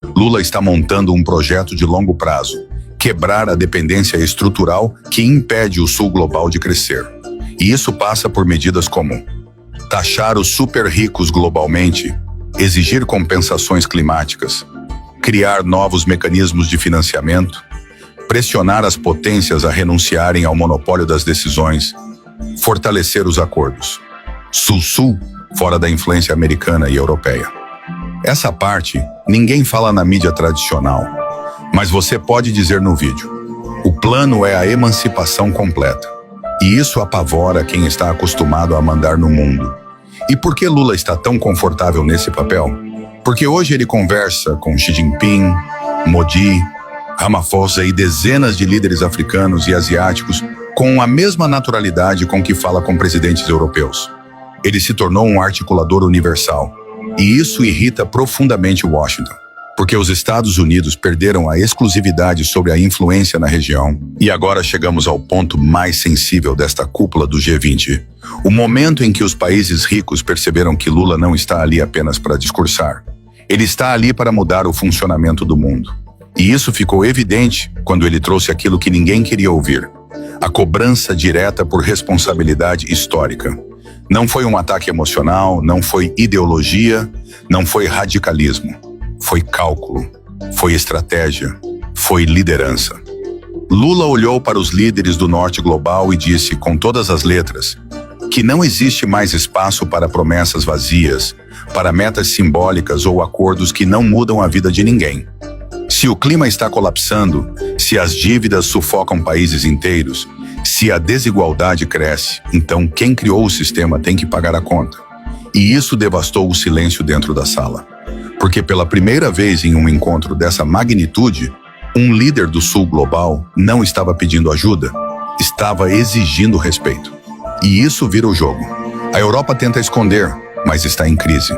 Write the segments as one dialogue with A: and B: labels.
A: Lula está montando um projeto de longo prazo, quebrar a dependência estrutural que impede o sul global de crescer. E isso passa por medidas como taxar os super ricos globalmente, exigir compensações climáticas, criar novos mecanismos de financiamento, pressionar as potências a renunciarem ao monopólio das decisões, fortalecer os acordos. Sul-Sul, fora da influência americana e europeia. Essa parte, ninguém fala na mídia tradicional, mas você pode dizer no vídeo. O plano é a emancipação completa. E isso apavora quem está acostumado a mandar no mundo. E por que Lula está tão confortável nesse papel? Porque hoje ele conversa com Xi Jinping, Modi, Ramaphosa e dezenas de líderes africanos e asiáticos com a mesma naturalidade com que fala com presidentes europeus. Ele se tornou um articulador universal. E isso irrita profundamente Washington, porque os Estados Unidos perderam a exclusividade sobre a influência na região. E agora chegamos ao ponto mais sensível desta cúpula do G20. O momento em que os países ricos perceberam que Lula não está ali apenas para discursar. Ele está ali para mudar o funcionamento do mundo. E isso ficou evidente quando ele trouxe aquilo que ninguém queria ouvir. A cobrança direta por responsabilidade histórica. Não foi um ataque emocional, não foi ideologia, não foi radicalismo. Foi cálculo, foi estratégia, foi liderança. Lula olhou para os líderes do norte global e disse, com todas as letras, que não existe mais espaço para promessas vazias, para metas simbólicas ou acordos que não mudam a vida de ninguém. Se o clima está colapsando, se as dívidas sufocam países inteiros, se a desigualdade cresce, então quem criou o sistema tem que pagar a conta. E isso devastou o silêncio dentro da sala. Porque pela primeira vez em um encontro dessa magnitude, um líder do sul global não estava pedindo ajuda, estava exigindo respeito. E isso vira o jogo. A Europa tenta esconder, mas está em crise.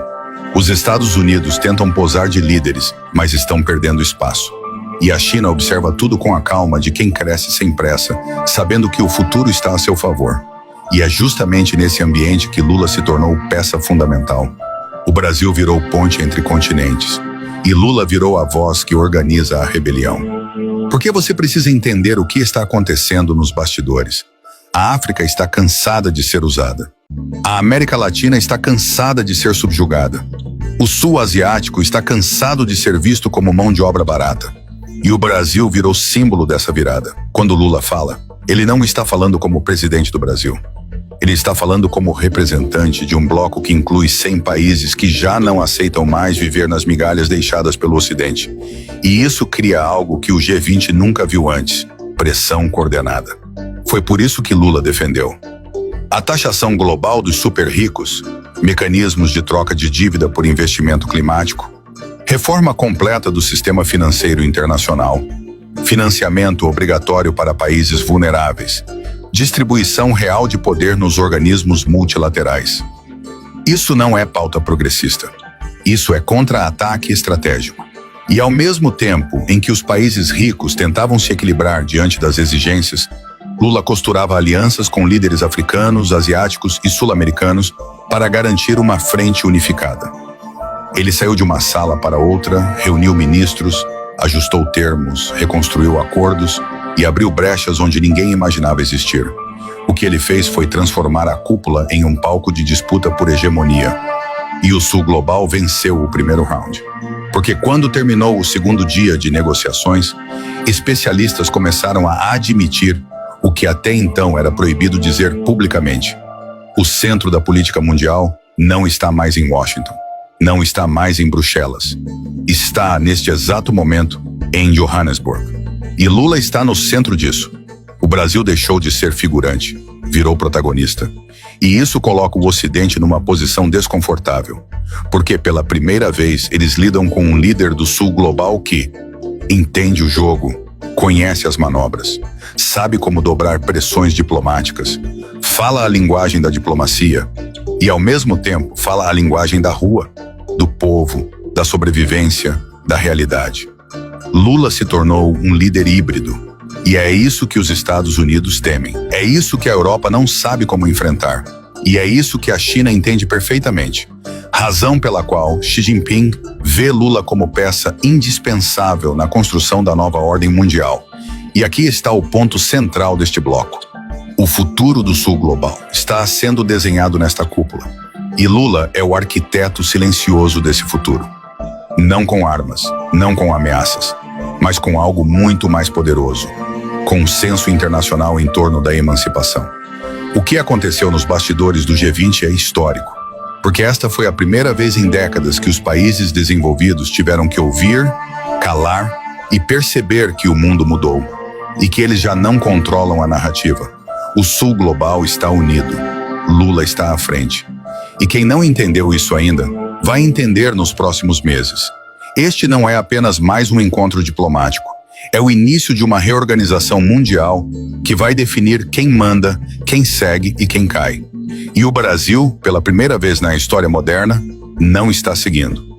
A: Os Estados Unidos tentam posar de líderes, mas estão perdendo espaço. E a China observa tudo com a calma de quem cresce sem pressa, sabendo que o futuro está a seu favor. E é justamente nesse ambiente que Lula se tornou peça fundamental. O Brasil virou ponte entre continentes. E Lula virou a voz que organiza a rebelião. Porque você precisa entender o que está acontecendo nos bastidores. A África está cansada de ser usada. A América Latina está cansada de ser subjugada. O Sul Asiático está cansado de ser visto como mão de obra barata. E o Brasil virou símbolo dessa virada. Quando Lula fala, ele não está falando como presidente do Brasil. Ele está falando como representante de um bloco que inclui 100 países que já não aceitam mais viver nas migalhas deixadas pelo Ocidente. E isso cria algo que o G20 nunca viu antes: pressão coordenada. Foi por isso que Lula defendeu a taxação global dos super ricos, mecanismos de troca de dívida por investimento climático, reforma completa do sistema financeiro internacional, financiamento obrigatório para países vulneráveis, distribuição real de poder nos organismos multilaterais. Isso não é pauta progressista. Isso é contra-ataque estratégico. E ao mesmo tempo em que os países ricos tentavam se equilibrar diante das exigências, Lula costurava alianças com líderes africanos, asiáticos e sul-americanos para garantir uma frente unificada. Ele saiu de uma sala para outra, reuniu ministros, ajustou termos, reconstruiu acordos e abriu brechas onde ninguém imaginava existir. O que ele fez foi transformar a cúpula em um palco de disputa por hegemonia. E o Sul Global venceu o primeiro round. Porque quando terminou o segundo dia de negociações, especialistas começaram a admitir o que até então era proibido dizer publicamente. O centro da política mundial não está mais em Washington. Não está mais em Bruxelas. Está, neste exato momento, em Johannesburg. E Lula está no centro disso. O Brasil deixou de ser figurante, virou protagonista. E isso coloca o Ocidente numa posição desconfortável, porque pela primeira vez eles lidam com um líder do Sul Global que entende o jogo, conhece as manobras, sabe como dobrar pressões diplomáticas, fala a linguagem da diplomacia e, ao mesmo tempo, fala a linguagem da rua, do povo, da sobrevivência, da realidade. Lula se tornou um líder híbrido. E é isso que os Estados Unidos temem. É isso que a Europa não sabe como enfrentar. E é isso que a China entende perfeitamente. Razão pela qual Xi Jinping vê Lula como peça indispensável na construção da nova ordem mundial. E aqui está o ponto central deste bloco. O futuro do Sul Global está sendo desenhado nesta cúpula. E Lula é o arquiteto silencioso desse futuro. Não com armas, não com ameaças, mas com algo muito mais poderoso. Consenso internacional em torno da emancipação. O que aconteceu nos bastidores do G20 é histórico, porque esta foi a primeira vez em décadas que os países desenvolvidos tiveram que ouvir, calar e perceber que o mundo mudou e que eles já não controlam a narrativa. O Sul Global está unido. Lula está à frente. E quem não entendeu isso ainda, vai entender nos próximos meses. Este não é apenas mais um encontro diplomático. É o início de uma reorganização mundial que vai definir quem manda, quem segue e quem cai. E o Brasil, pela primeira vez na história moderna, não está seguindo.